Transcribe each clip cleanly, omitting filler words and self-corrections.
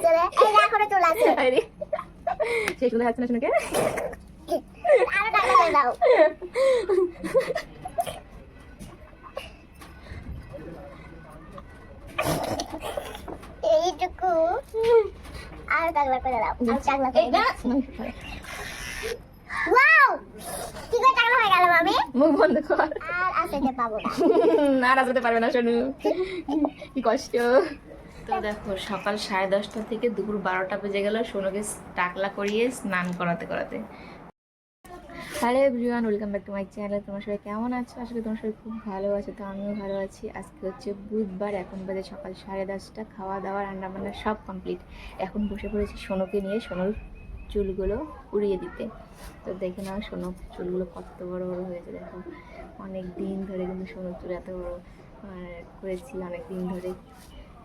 ভিতরে এই দেখো না চলে আসছে আরে সেই শুনে যাচ্ছে না শুনে কে আরো টাকা করে দাও এইটুকু আরো টাকা করে দাও আর টাকা করে দাও ওয়াও কি করে টাকা হয়ে গেল মামি মুখ বন্ধ কর আর আসতে পাবো না না আসতে পারবে না শোনো কি কষ্ট। তো দেখো সকাল 10:30 থেকে দুপুর 12টা বেজে গেল সোনুকে টাকলা করিয়ে স্নান করাতে করাতে। Hello everyone, welcome back to my channel. তোমার সবাই কেমন আছো? আসলে তোমার সবাই খুব ভালো আছো, তো আমিও ভালো আছি। আজকে হচ্ছে বুধবার, এখন বাজে সকাল 10:30। খাওয়া দাওয়া রান্না বান্না সব কমপ্লিট। এখন বসে পড়েছি সোনুকে নিয়ে সোনুর চুলগুলো উড়িয়ে দিতে। তো দেখে নাও সোনুর চুলগুলো কত বড় বড় হয়েছে। দেখো অনেক দিন ধরে কিন্তু সোনুর চুল এত বড় করেছি, অনেক দিন ধরে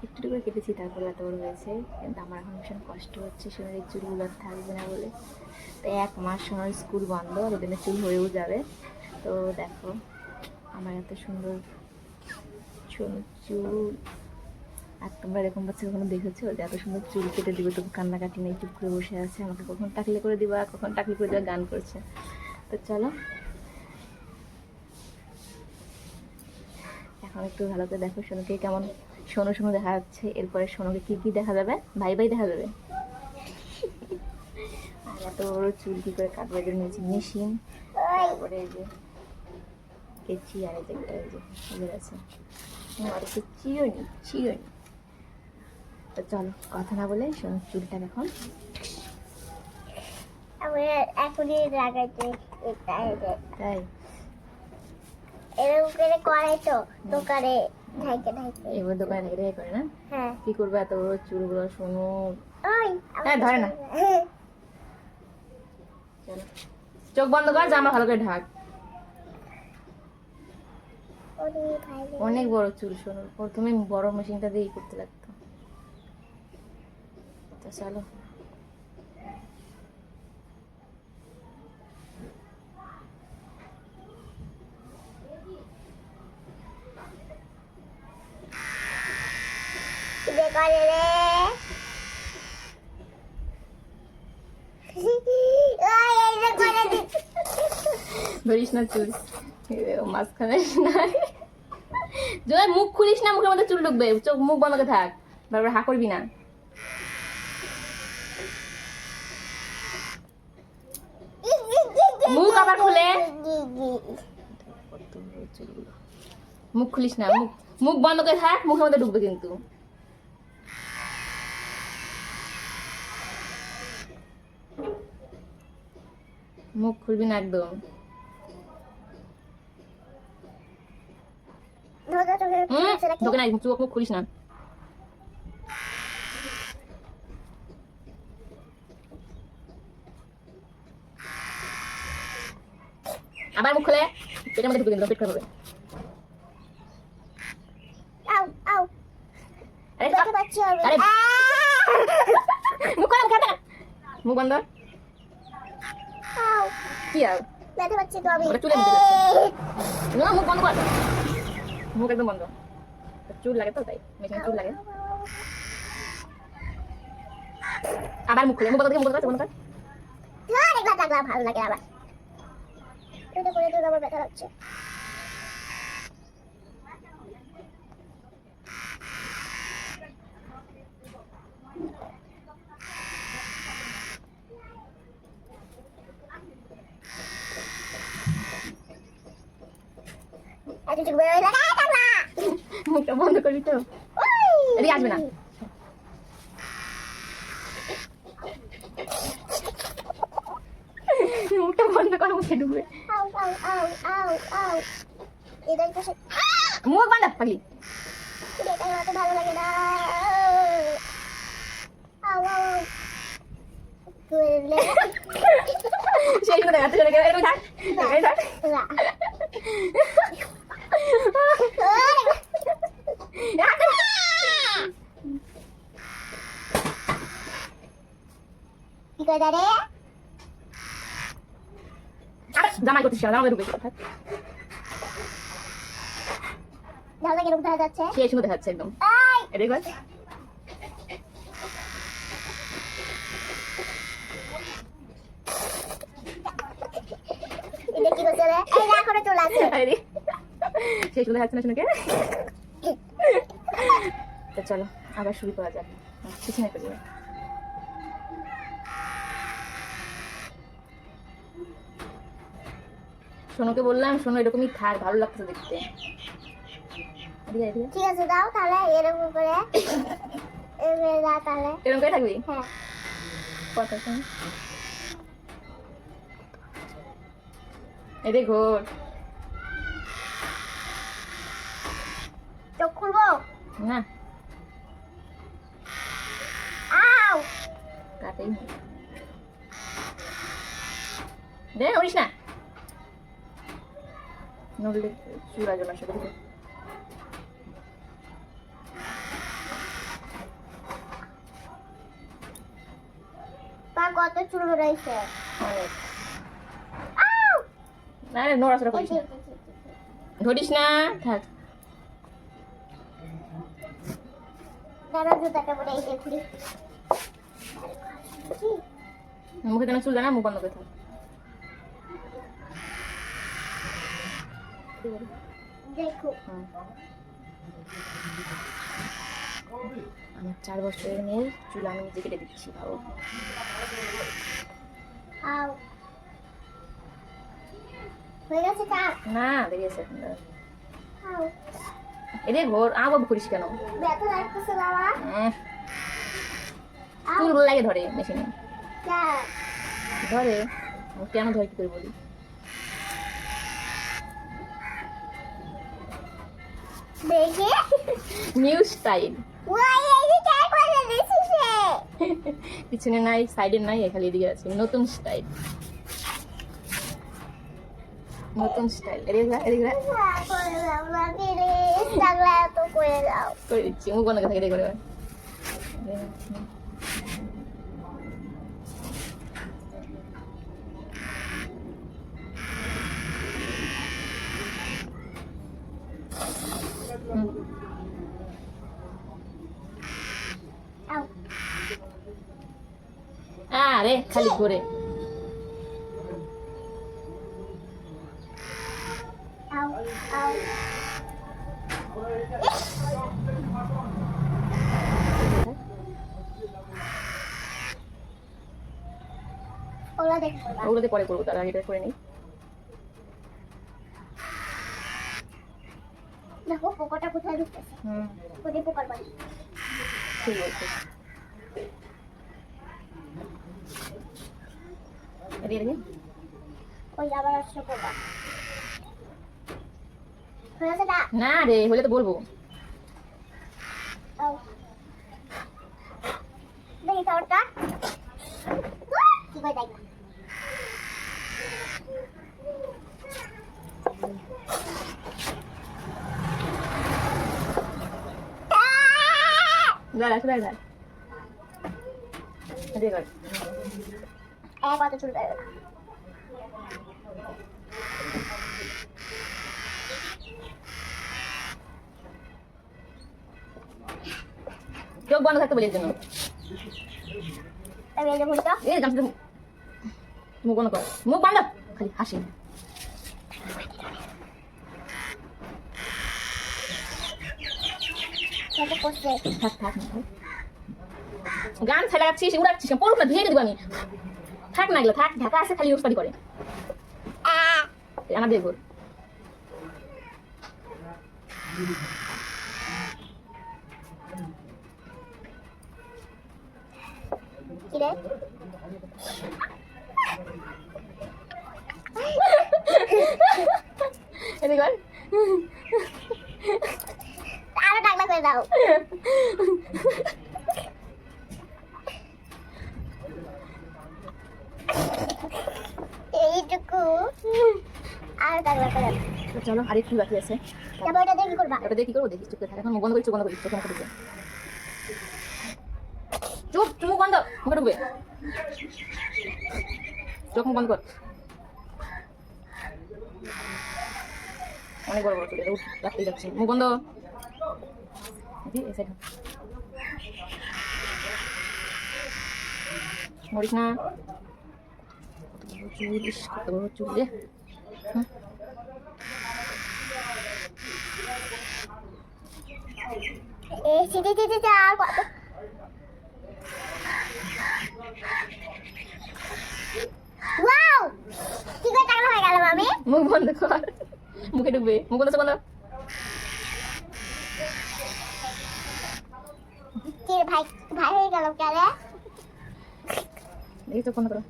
একটু করে কেটেছি, তারপরে এত বড় হয়েছে। কিন্তু আমার এখন ভীষণ কষ্ট হচ্ছে সোনার এই চুলগুলো আর থাকবে না বলে। তো 1 মাস সোনার স্কুল বন্ধ, ওদিনে চুল হয়েও যাবে। তো দেখো আমার এত সুন্দর সোনার চুল, আর তোমরা এরকম বাচ্চা কখনো দেখেছো যে এত সুন্দর চুল কেটে দিবে তবু কান্নাকাটি নেই, চুপ করে বসে আছে, আমাকে কখন টাকলে করে দিবা কখন টাকলে করে দেওয়া গান করছে। তো চলো এখন একটু ভালো করে দেখো সোনুকে কেমন সোনু সোনু দেখা যাচ্ছে। এরপরে সোনুকে কি কি দেখা যাবে? ভাই ভাই দেখা যাবে। আর এত বড় চুল কি করে কাটবে? এর নিয়েছি মেশিন, তারপরে এই যে কেচি, আর এই যে এগুলো আছে, আর একটু চিরনি। তো চলো কথা না বলে সোনুর চুলটা এখন আমি এখনই লাগাইতে তাই এরকম করে করাই তো দোকানে ঢাইকে এবার দোকানে রেখে করে না। হ্যাঁ কি করবো এত বড় চুলগুলো সোনু? ওই হ্যাঁ ধরে না, চলো চোখ বন্ধ কর, জামা ভালো করে ঢাক। অনেক বড় চুল সোনুর, প্রথমে বড় মেশিনটা দিয়েই করতে লাগতো। তো চলো করে রে ধরিস না চুল, মাঝখানে নাই জয়, মুখ খুলিস না, মুখের মধ্যে চুল ঢুকবে। চোখ মুখ বন্ধ করে থাক, বারবার হা করবি না। মুখ আবার খুলে, মুখ খুলিস না, মুখ বন্ধ করে থাক, মুখের মধ্যে ঢুকবে কিন্তু। মুখ খুলবি না একদম। ঢোকে না, চোখ মুখ খুলিস না। আবার মুখ খুলে পেটের মধ্যে ঢুকে কিন্তু পেট খারাপ হবে। আরে মুখ খোলা, মুখ মুখ বন্ধ। কি আর ব্যথা পাচ্ছি তো আমি। চুলে দিতে যাচ্ছে না, মুখ বন্ধ কর, মুখ একদম বন্ধ। চুল লাগে তো তাই মেশিনে চুল লাগে। আবার মুখ খুলে, মুখ বন্ধ করে, মুখ বন্ধ কর, বন্ধ কর। একবার লাগলা ভালো লাগে আবার এটা করে তো আমার ব্যথা লাগছে। মুখটা বন্ধ করবি তো, এদিকে আসবে না। মুখটা বন্ধ কর, মুখে ঢুকবে। মুখ বন্ধ পাগলি। ভালো লাগে না। সেই জন্য দেখাচ্ছে চলে গেলে থাক থাক। কি করে রে? জামাই করছিস, জামাই ঢুকে ভালো লাগে দেখা যাচ্ছে। সেই সময় দেখাচ্ছে একদম। এদিকে চলে আসে। আরে সেই চলে যাচ্ছে না শুনে তো চলো আবার শুরু করা যাক। কিছু না করি সোনুকে বললাম সোনু এরকমই থাক, ভালো লাগছে দেখতে। ঠিক আছে দাও তাহলে এরকম করে এভাবে দাও তাহলে। এরকম করে থাকবি? হ্যাঁ কথা শোন, এই দেখ ঘোর। চোখ খুলবো না আউ কাটেই না, দে করিস না, নড়লে চুরা জন্য সাথে দেখো। তা কত চুল রয়েছে অনেক। আউ না রে নড়াচড়া করিস না, ধরিস না, থাক। দাদা জুতাটা পরে এই দেখুন মুখে কেন চুল দেয় না, মুখ বন্ধ করে থাক। দেখো আমার 4 বছরের মেয়ের চুল আমি নিজে কেটে দিচ্ছি, ভাবো। আউ হয়ে গেছে কাট না বেরিয়েছে এখন। আউ এরে ঘোর বাবু করিস কেন? ব্যথা লাগতেছে বাবা আউ চুলগুলো লাগে ধরে মেশিনে যা ধরে, আমি কেন ধরে কি করে বলি। দেখে নিউ স্টাইল, ওই এই যে চাই করে দিছিস রে পিছনে নাই, সাইডে নাই, খালি এদিকে আছে। নতুন স্টাইল, নতুন স্টাইল। এদিকে ঘোরা, এদিকে ঘোরা। করে দাও লাগে রে লাগলা তো করে দাও করে দিচ্ছি, মুখ বন্ধ করে থাকে, এদিকে করে। আউ আরে খালি ঘুরে। আউ আউ ওলা দেখো ওগুলোতে পরে করবো, তার আগে এটা করে নিই। দেখো পোকাটা কোথায় ঢুকতেছে কোথায় পোকার বাড়ি ঠিক বলছিস। এদিকে এদিকে। ওই আবার আসছে পোকা হয়েছে না না রে, হলে তো বলবো। আউ দেখি তোরটা কি করে দেখ দাঁড়া দাঁড়া দাঁড়া, এদিকে কর। কত চুল বেরো চোখ বন্ধ থাকতে বলি এর জন্য। আমি এই যে ভুলটা এই গামছা মুখ বন্ধ কর, মুখ বন্ধ, খালি হাসি। কত করছে থাক থাক, গান ছেলে লাগাচ্ছিস, উড়াচ্ছিস, পড়ুক না, ধুয়ে দেবো আমি। থাক না এগুলো, থাক, ঢাকা আছে, খালি ইউজ করে। আমার দেখবো কি রে এদিকে কর। আরো টাকলা করে দাও এইটুকু আরো টাকলা করে দাও তো চলো, আরেকটু বাকি আছে। তারপর এটা দিয়ে কি করবা ওটা দিয়ে কি করবো দেখি, চুপ করে থাক। এখন মুখ বন্ধ করি, চোখ বন্ধ করি, চোখ মুখে ঢুকবে। চুপ, মুখ বন্ধ, মুখে ঢুকবে। চোখ মুখ বন্ধ কর। অনেক বড় বড় চুল, এটা রাখতেই যাচ্ছে। মুখ বন্ধ, এই সাইড মরিস না। কত বড় চুল, ইস, কত বড় চুল রে। এই চিটি আর কত ওয়াও কি করে টাকলা হয়ে গেল মামি মুখ বন্ধ কর, মুখে ঢুকবে, মুখ বন্ধ বন্ধ। কি রে ভাই ভাই হয়ে গেল কেন দেখি চোখ বন্ধ করো।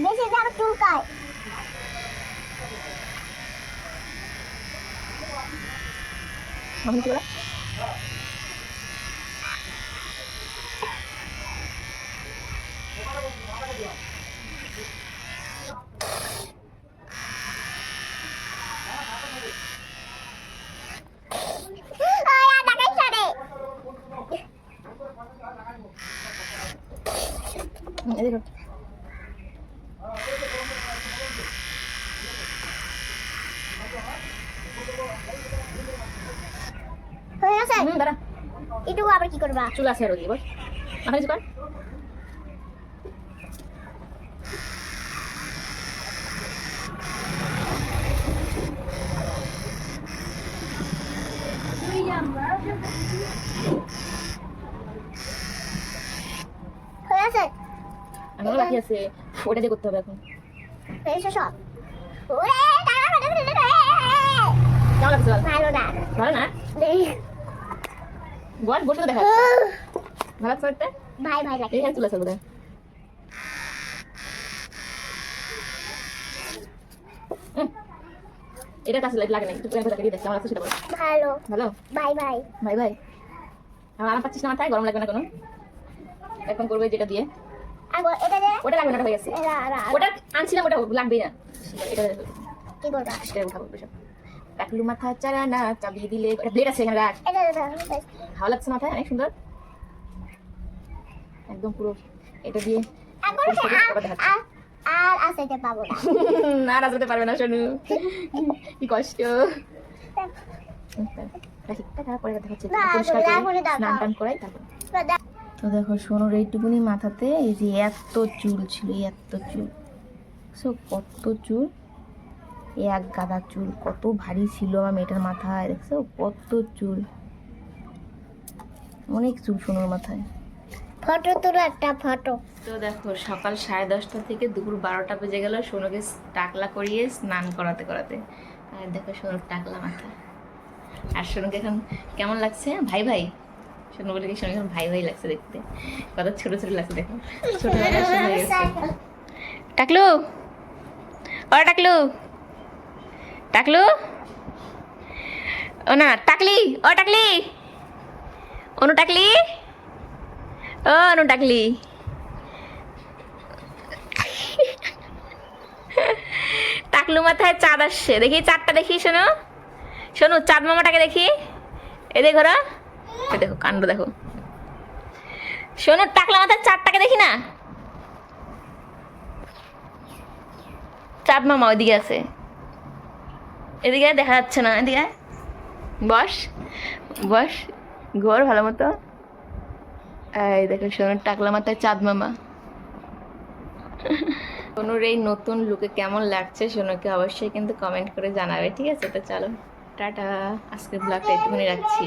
বেশি যার চুলকায় মামি কি বলে? এদিকে কর। হয়ে গেছে দাঁড়া, এটুকু আবার কি করবা চুল আছে আর ওদিকে বস, মাথা নিচু কর। হয়ে গেছে এখনো বাকি আছে, ওটা দিয়ে করতে হবে এখন। হয়ে গেছে সব ওরে টাকা কেমন লাগছে বল? ভালো না ভালো না? বল, বসে তো দেখা ভালো লাগছে দেখতে। ভাই ভাই লাগে এইখানে চুল আছে বোধহয়। এটা কাছে লাগে না, একটু লাগে দিয়ে দেখ কেমন লাগছে সেটা বল। ভালো ভালো? বাই বাই ভাই ভাই, আমার আরাম পাচ্ছিস না মাথায়? গরম লাগবে না কোনো? এখন করবে যেটা দিয়ে। আগো এটা দে ওটা লাগবে না, ওটা হয়ে গেছে। এরা ওটা আনছিলাম, ওটা লাগবেই না। এটা কি করবা সেটা উঠাবো সব। টাকলু মাথা চারা না চাবি দিলে, ব্লেড আছে এখানে রাখ। এটা ভালো লাগছে মাথায়, অনেক সুন্দর একদম পুরো। এটা দিয়ে এখন আর আসতে পাবো না না রাজতে পারবে না শোনু, কি কষ্ট। পরে দেখা হচ্ছে, পরিষ্কার করে স্নান টান করাই তারপর। তো দেখো সোনুর এইটুকুনি মাথাতে এই যে এত চুল ছিল, এত চুল, কত চুল, এক গাদা চুল, কত ভারী ছিল আমার মেয়েটার মাথায়, দেখছো কত চুল, অনেক চুল সোনুর মাথায়। ফটো তোলো একটা ফটো। তো দেখো সকাল 10:30 থেকে দুপুর 12টা বেজে গেল সোনুকে টাকলা করিয়ে স্নান করাতে করাতে। আর দেখো সোনুর টাকলা মাথা। আর সোনুকে এখন কেমন লাগছে? ভাই ভাই, সোনু বলে কি সোনু এখন ভাই ভাই লাগছে দেখতে, কত ছোট ছোট লাগছে দেখো, ছোটবেলায় সোনু হয়ে গেছে। টাকলু, ও টাকলু, টাকলু, ও না টাকলি, ও টাকলি, অনু টাকলি, ও অনু টাকলি। টাকলু মাথায় চাঁদ আসছে, দেখি চাঁদটা দেখি। শোনো শোনো, চাঁদ মামাটাকে দেখি, এ দেখো ঘোরা, এ দেখো কাণ্ড দেখো। শোনো টাকলা মাথায় চাঁদটাকে দেখি না, চাঁদ মামা ওইদিকে আছে, এদিকে দেখা যাচ্ছে না, এদিকে বস বস, ঘোর ভালো মতো। এই দেখো সোনুর টাকলা মাথায় চাঁদ মামা। সোনুর এই নতুন লুকে কেমন লাগছে সোনুকে অবশ্যই কিন্তু কমেন্ট করে জানাবে, ঠিক আছে? তো চলো টাটা, আজকের ব্লগটা একটুখানি রাখছি।